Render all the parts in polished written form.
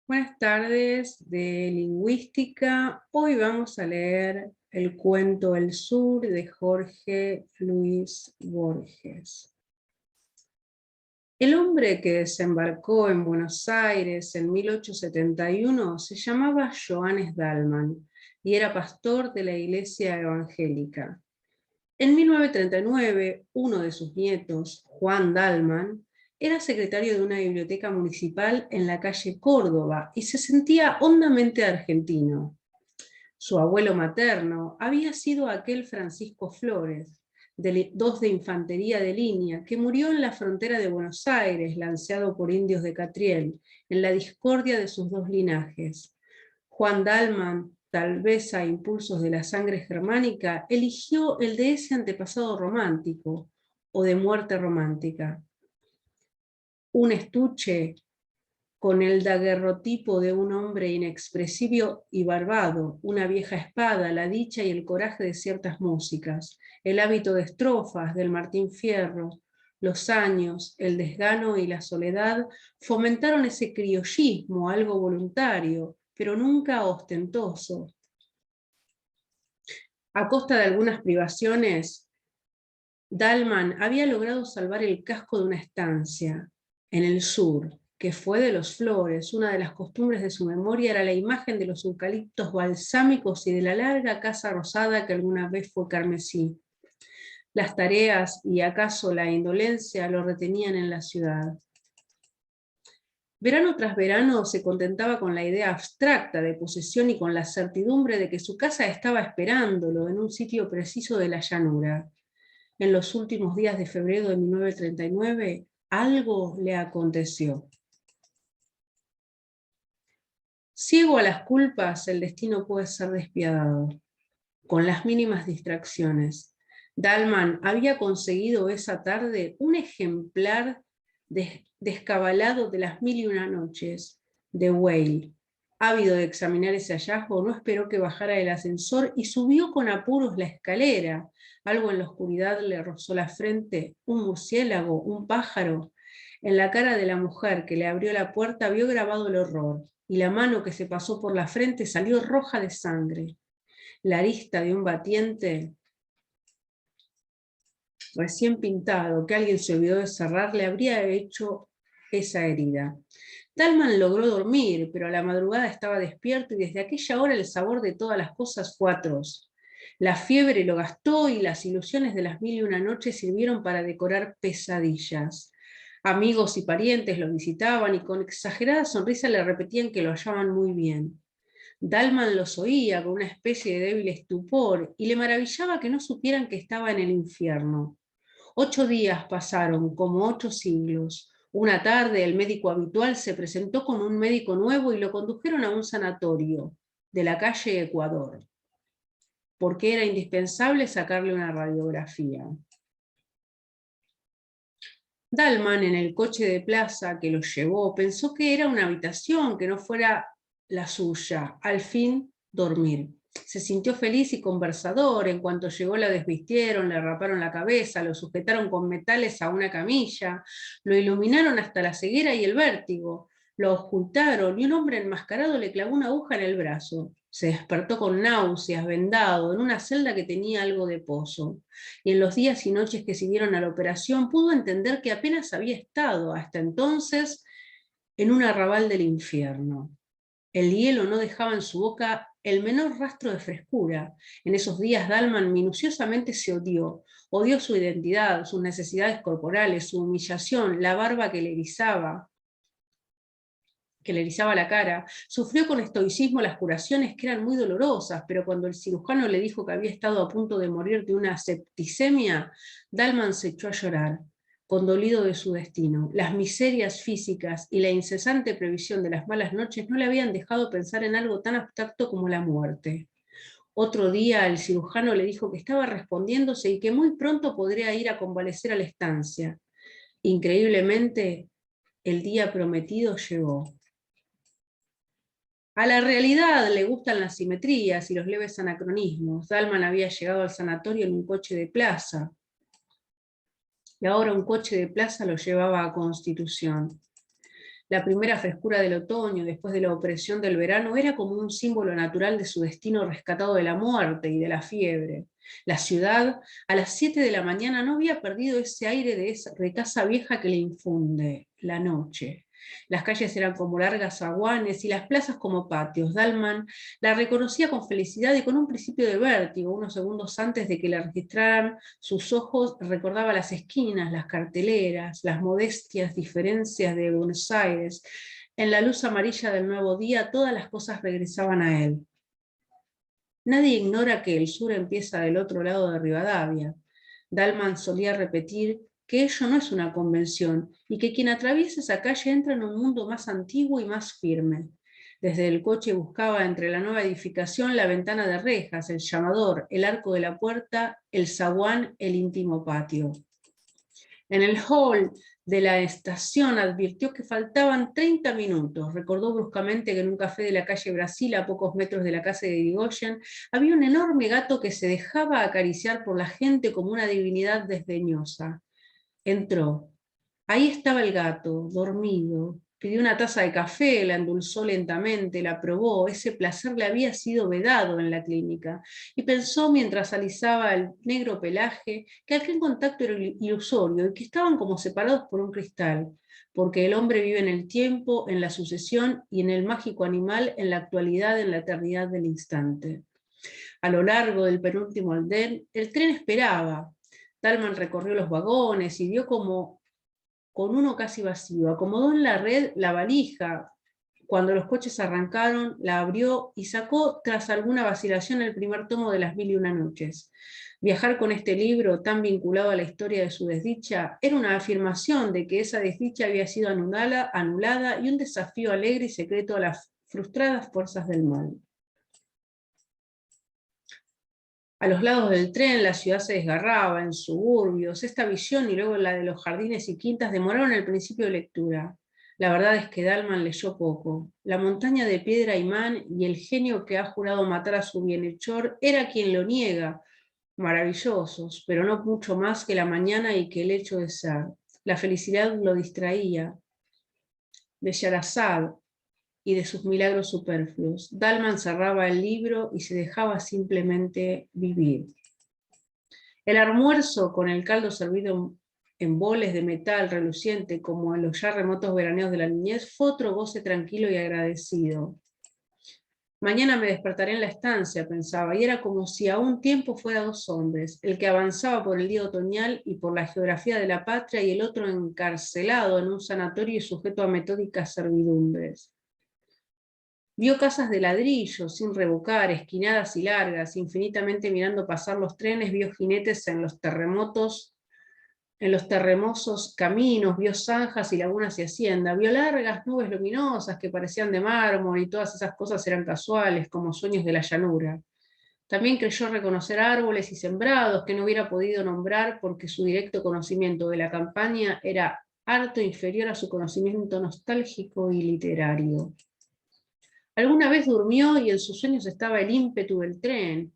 Buenas tardes de lingüística. Hoy vamos a leer el cuento El Sur de Jorge Luis Borges. El hombre que desembarcó en Buenos Aires en 1871 se llamaba Johannes Dallmann y era pastor de la Iglesia Evangélica. En 1939, uno de sus nietos, Juan Dallmann, era secretario de una biblioteca municipal en la calle Córdoba y se sentía hondamente argentino. Su abuelo materno había sido aquel Francisco Flores, 2 de infantería de línea, que murió en la frontera de Buenos Aires, lanceado por indios de Catriel, en la discordia de sus dos linajes. Juan Dallmann, tal vez a impulsos de la sangre germánica, eligió el de ese antepasado romántico, o de muerte romántica. Un estuche con el daguerrotipo de un hombre inexpresivo y barbado, una vieja espada, la dicha y el coraje de ciertas músicas, el hábito de estrofas del Martín Fierro, los años, el desgano y la soledad fomentaron ese criollismo, algo voluntario, pero nunca ostentoso. A costa de algunas privaciones, Dallmann había logrado salvar el casco de una estancia en el sur, que fue de los Flores. Una de las costumbres de su memoria era la imagen de los eucaliptos balsámicos y de la larga casa rosada que alguna vez fue carmesí. Las tareas y acaso la indolencia lo retenían en la ciudad. Verano tras verano se contentaba con la idea abstracta de posesión y con la certidumbre de que su casa estaba esperándolo en un sitio preciso de la llanura. En los últimos días de febrero de 1939, algo le aconteció. Ciego a las culpas, el destino puede ser despiadado, con las mínimas distracciones. Dallmann había conseguido esa tarde un ejemplar descabalado de las 1001 noches de Weil. Ávido de examinar ese hallazgo, no esperó que bajara el ascensor y subió con apuros la escalera. Algo en la oscuridad le rozó la frente, un murciélago, un pájaro. En la cara de la mujer que le abrió la puerta vio grabado el horror, y la mano que se pasó por la frente salió roja de sangre. La arista de un batiente recién pintado, que alguien se olvidó de cerrar, le habría hecho esa herida. Dallmann logró dormir, pero a la madrugada estaba despierto y desde aquella hora el sabor de todas las cosas fue atroz. La fiebre lo gastó y las ilusiones de las 1001 noches sirvieron para decorar pesadillas. Amigos y parientes lo visitaban y con exagerada sonrisa le repetían que lo hallaban muy bien. Dallmann los oía con una especie de débil estupor y le maravillaba que no supieran que estaba en el infierno. 8 días pasaron, como 8 siglos. Una tarde el médico habitual se presentó con un médico nuevo y lo condujeron a un sanatorio de la calle Ecuador, porque era indispensable sacarle una radiografía. Dallmann, en el coche de plaza que los llevó, pensó que era una habitación, que no fuera la suya. Al fin, dormir. Se sintió feliz y conversador. En cuanto llegó lo desvistieron, le raparon la cabeza, lo sujetaron con metales a una camilla, lo iluminaron hasta la ceguera y el vértigo, lo ocultaron y un hombre enmascarado le clavó una aguja en el brazo. Se despertó con náuseas, vendado, en una celda que tenía algo de pozo. Y en los días y noches que siguieron a la operación pudo entender que apenas había estado hasta entonces en un arrabal del infierno. El hielo no dejaba en su boca el menor rastro de frescura. En esos días Dallmann minuciosamente se odió. Odió su identidad, sus necesidades corporales, su humillación, la barba que le erizaba la cara. Sufrió con estoicismo las curaciones que eran muy dolorosas, pero cuando el cirujano le dijo que había estado a punto de morir de una septicemia, Dallmann se echó a llorar, condolido de su destino. Las miserias físicas y la incesante previsión de las malas noches no le habían dejado pensar en algo tan abstracto como la muerte. Otro día el cirujano le dijo que estaba respondiéndose y que muy pronto podría ir a convalecer a la estancia. Increíblemente, el día prometido llegó. A la realidad le gustan las simetrías y los leves anacronismos. Dallmann había llegado al sanatorio en un coche de plaza, y ahora un coche de plaza lo llevaba a Constitución. La primera frescura del otoño, después de la opresión del verano, era como un símbolo natural de su destino rescatado de la muerte y de la fiebre. La ciudad, a las 7 de la mañana, no había perdido ese aire de casa vieja que le infunde la noche. Las calles eran como largas zaguanes y las plazas como patios. Dalman la reconocía con felicidad y con un principio de vértigo. Unos segundos antes de que la registraran sus ojos, recordaba las esquinas, las carteleras, las modestias diferencias de Buenos Aires. En la luz amarilla del nuevo día, todas las cosas regresaban a él. Nadie ignora que el sur empieza del otro lado de Rivadavia. Dalman solía repetir que ello no es una convención y que quien atraviesa esa calle entra en un mundo más antiguo y más firme. Desde el coche buscaba entre la nueva edificación la ventana de rejas, el llamador, el arco de la puerta, el zaguán, el íntimo patio. En el hall de la estación advirtió que faltaban 30 minutos. Recordó bruscamente que en un café de la calle Brasil, a pocos metros de la casa de Irigoyen, había un enorme gato que se dejaba acariciar por la gente como una divinidad desdeñosa. Entró. Ahí estaba el gato, dormido. Pidió una taza de café, la endulzó lentamente, la probó. Ese placer le había sido vedado en la clínica. Y pensó mientras alisaba el negro pelaje que aquel contacto era ilusorio y que estaban como separados por un cristal, porque el hombre vive en el tiempo, en la sucesión y en el mágico animal, en la actualidad, en la eternidad del instante. A lo largo del penúltimo andén, el tren esperaba. Dalman recorrió los vagones y vio como con uno casi vacío. Acomodó en la red la valija. Cuando los coches arrancaron, la abrió y sacó tras alguna vacilación el primer tomo de Las Mil y Una Noches. Viajar con este libro, tan vinculado a la historia de su desdicha, era una afirmación de que esa desdicha había sido anulada y un desafío alegre y secreto a las frustradas fuerzas del mal. A los lados del tren la ciudad se desgarraba en suburbios. Esta visión y luego la de los jardines y quintas demoraron el principio de lectura. La verdad es que Dalman leyó poco. La montaña de piedra imán y el genio que ha jurado matar a su bienhechor era quien lo niega. Maravillosos, pero no mucho más que la mañana y que el hecho de ser. La felicidad lo distraía. De Sherazad y de sus milagros superfluos. Dalman cerraba el libro y se dejaba simplemente vivir. El almuerzo, con el caldo servido en boles de metal reluciente como en los ya remotos veraneos de la niñez, fue otro goce tranquilo y agradecido. Mañana me despertaré en la estancia, pensaba, y era como si a un tiempo fuera dos hombres, el que avanzaba por el día otoñal y por la geografía de la patria, y el otro encarcelado en un sanatorio y sujeto a metódicas servidumbres. Vio casas de ladrillo, sin revocar, esquinadas y largas, infinitamente mirando pasar los trenes, vio jinetes en los terremosos caminos, vio zanjas y lagunas y hacienda, vio largas nubes luminosas que parecían de mármol y todas esas cosas eran casuales, como sueños de la llanura. También creyó reconocer árboles y sembrados que no hubiera podido nombrar porque su directo conocimiento de la campaña era harto inferior a su conocimiento nostálgico y literario. Alguna vez durmió y en sus sueños estaba el ímpetu del tren.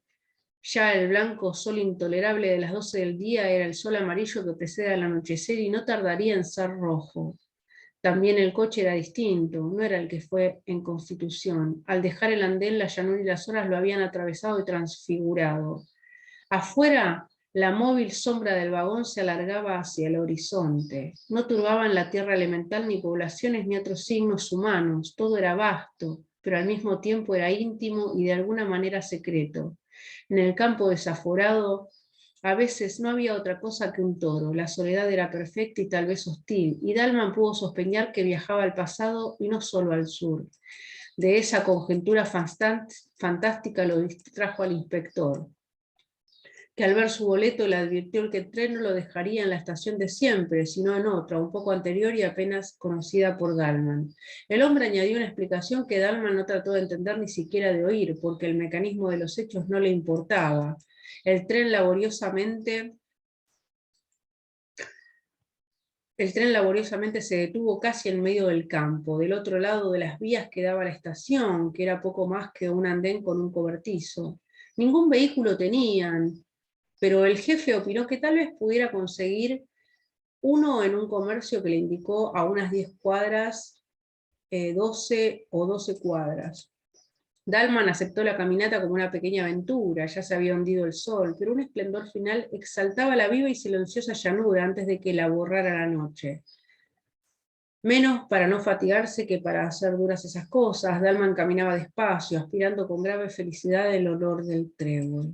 Ya el blanco sol intolerable de las 12 del día era el sol amarillo que precede al anochecer y no tardaría en ser rojo. También el coche era distinto, no era el que fue en Constitución. Al dejar el andén, la llanura y las horas lo habían atravesado y transfigurado. Afuera, la móvil sombra del vagón se alargaba hacia el horizonte. No turbaban la tierra elemental ni poblaciones ni otros signos humanos. Todo era vasto, pero al mismo tiempo era íntimo y de alguna manera secreto. En el campo desaforado, a veces no había otra cosa que un toro. La soledad era perfecta y tal vez hostil, y Dalman pudo sospechar que viajaba al pasado y no solo al sur. De esa conjetura fantástica lo distrajo al inspector, que al ver su boleto le advirtió que el tren no lo dejaría en la estación de siempre, sino en otra, un poco anterior y apenas conocida por Dalman. El hombre añadió una explicación que Dalman no trató de entender ni siquiera de oír, porque el mecanismo de los hechos no le importaba. El tren laboriosamente se detuvo casi en medio del campo. Del otro lado de las vías quedaba la estación, que era poco más que un andén con un cobertizo. Ningún vehículo tenían, pero el jefe opinó que tal vez pudiera conseguir uno en un comercio que le indicó a unas 10 cuadras 12 o 12 cuadras. Dalman aceptó la caminata como una pequeña aventura, ya se había hundido el sol, pero un esplendor final exaltaba la viva y silenciosa llanura antes de que la borrara la noche. Menos para no fatigarse que para hacer duras esas cosas, Dalman caminaba despacio, aspirando con grave felicidad el olor del trébol.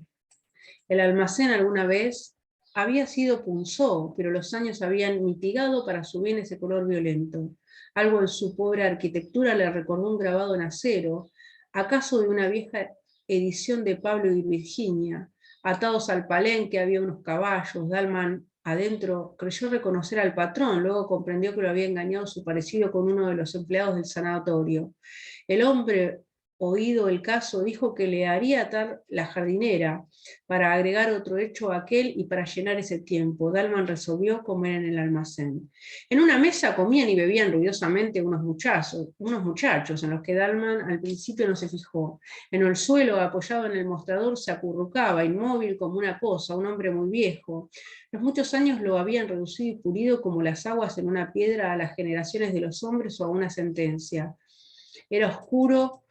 El almacén alguna vez había sido punzó, pero los años habían mitigado para su bien ese color violento. Algo en su pobre arquitectura le recordó un grabado en acero, acaso de una vieja edición de Pablo y Virginia. Atados al palenque había unos caballos. Dalman, adentro, creyó reconocer al patrón, luego comprendió que lo había engañado su parecido con uno de los empleados del sanatorio. El hombre, oído el caso, dijo que le haría atar la jardinera para agregar otro hecho a aquel y para llenar ese tiempo. Dalman resolvió comer en el almacén. En una mesa comían y bebían ruidosamente unos muchachos en los que Dalman al principio no se fijó. En el suelo, apoyado en el mostrador, se acurrucaba, inmóvil como una cosa, un hombre muy viejo. Los muchos años lo habían reducido y pulido como las aguas en una piedra a las generaciones de los hombres o a una sentencia. Era oscuro,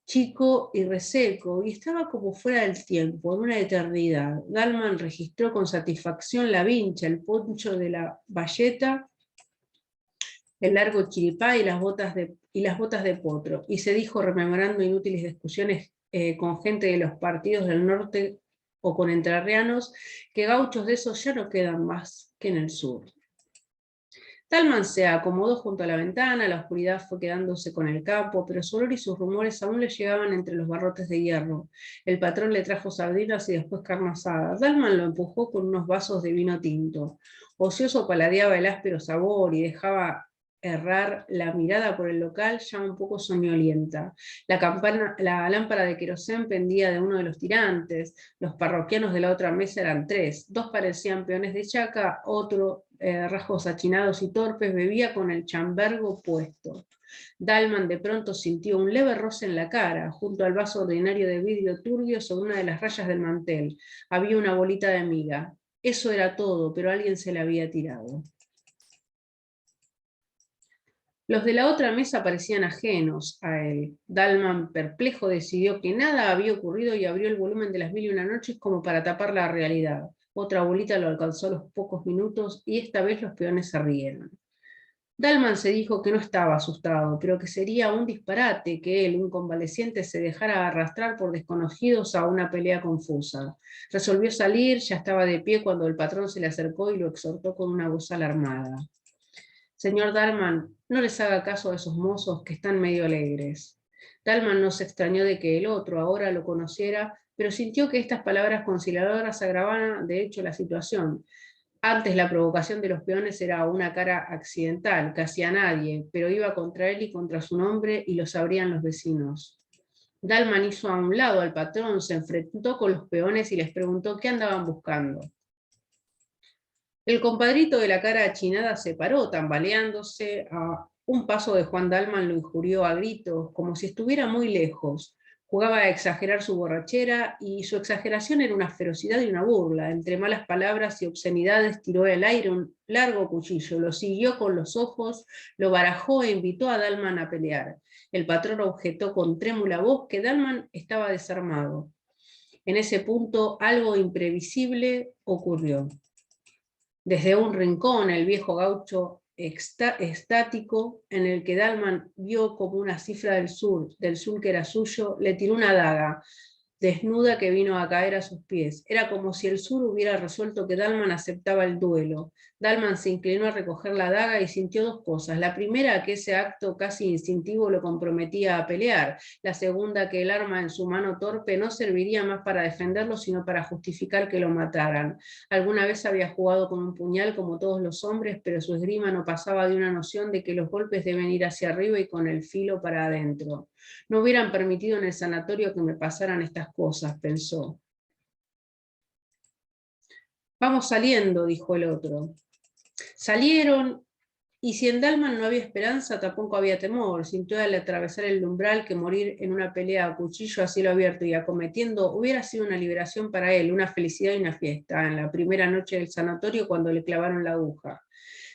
chico y reseco, y estaba como fuera del tiempo, en una eternidad. Dalman registró con satisfacción la vincha, el poncho de la bayeta, el largo chiripá y las botas de potro, y se dijo, rememorando inútiles discusiones con gente de los partidos del norte o con entrerrianos, que gauchos de esos ya no quedan más que en el sur. Dalman se acomodó junto a la ventana, la oscuridad fue quedándose con el campo, pero su olor y sus rumores aún le llegaban entre los barrotes de hierro. El patrón le trajo sardinas y después carne asada. Dalman lo empujó con unos vasos de vino tinto. Ocioso paladeaba el áspero sabor y dejaba errar la mirada por el local ya un poco soñolienta. La lámpara de querosén pendía de uno de los tirantes. Los parroquianos de la otra mesa eran 3. 2 parecían peones de chaca, otro rasgos achinados y torpes, bebía con el chambergo puesto. Dalman de pronto sintió un leve roce en la cara, junto al vaso ordinario de vidrio turbio sobre una de las rayas del mantel. Había una bolita de miga. Eso era todo, pero alguien se la había tirado. Los de la otra mesa parecían ajenos a él. Dalman, perplejo, decidió que nada había ocurrido y abrió el volumen de Las Mil y una Noches como para tapar la realidad. Otra bolita lo alcanzó a los pocos minutos y esta vez los peones se rieron. Dalman se dijo que no estaba asustado, pero que sería un disparate que él, un convaleciente, se dejara arrastrar por desconocidos a una pelea confusa. Resolvió salir, ya estaba de pie cuando el patrón se le acercó y lo exhortó con una voz alarmada. Señor Dalman, no les haga caso a esos mozos que están medio alegres. Dalman no se extrañó de que el otro ahora lo conociera, pero sintió que estas palabras conciliadoras agravaban de hecho la situación. Antes la provocación de los peones era una cara accidental, casi a nadie, pero iba contra él y contra su nombre y lo sabrían los vecinos. Dalman hizo a un lado al patrón, se enfrentó con los peones y les preguntó qué andaban buscando. El compadrito de la cara achinada se paró, tambaleándose. A un paso de Juan Dalman lo injurió a gritos, como si estuviera muy lejos. Jugaba a exagerar su borrachera, y su exageración era una ferocidad y una burla. Entre malas palabras y obscenidades tiró al aire un largo cuchillo, lo siguió con los ojos, lo barajó e invitó a Dalman a pelear. El patrón objetó con trémula voz que Dalman estaba desarmado. En ese punto algo imprevisible ocurrió. Desde un rincón, el viejo gaucho estático, en el que Dalman vio como una cifra del sur que era suyo, le tiró una daga desnuda que vino a caer a sus pies. Era como si el sur hubiera resuelto que Dalman aceptaba el duelo. Dalman se inclinó a recoger la daga y sintió dos cosas. La primera, que ese acto casi instintivo lo comprometía a pelear. La segunda, que el arma en su mano torpe no serviría más para defenderlo, sino para justificar que lo mataran. Alguna vez había jugado con un puñal como todos los hombres, pero su esgrima no pasaba de una noción de que los golpes deben ir hacia arriba y con el filo para adentro. No hubieran permitido en el sanatorio que me pasaran estas cosas, pensó. Vamos saliendo, dijo el otro. Salieron, y si en Dalman no había esperanza, tampoco había temor. Sintió al atravesar el umbral que morir en una pelea a cuchillo a cielo abierto y acometiendo hubiera sido una liberación para él, una felicidad y una fiesta, en la primera noche del sanatorio cuando le clavaron la aguja.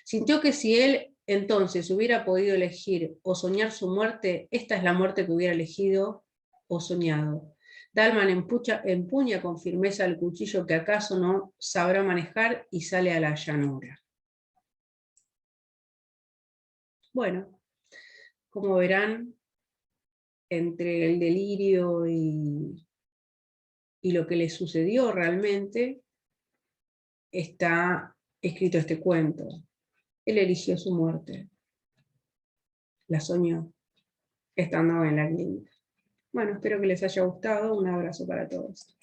Sintió que si él entonces hubiera podido elegir o soñar su muerte, esta es la muerte que hubiera elegido o soñado. Dalman empuña con firmeza el cuchillo que acaso no sabrá manejar y sale a la llanura. Bueno, como verán, entre el delirio y lo que le sucedió realmente, está escrito este cuento. Él eligió su muerte. La soñó, estando en la clínica. Bueno, espero que les haya gustado. Un abrazo para todos.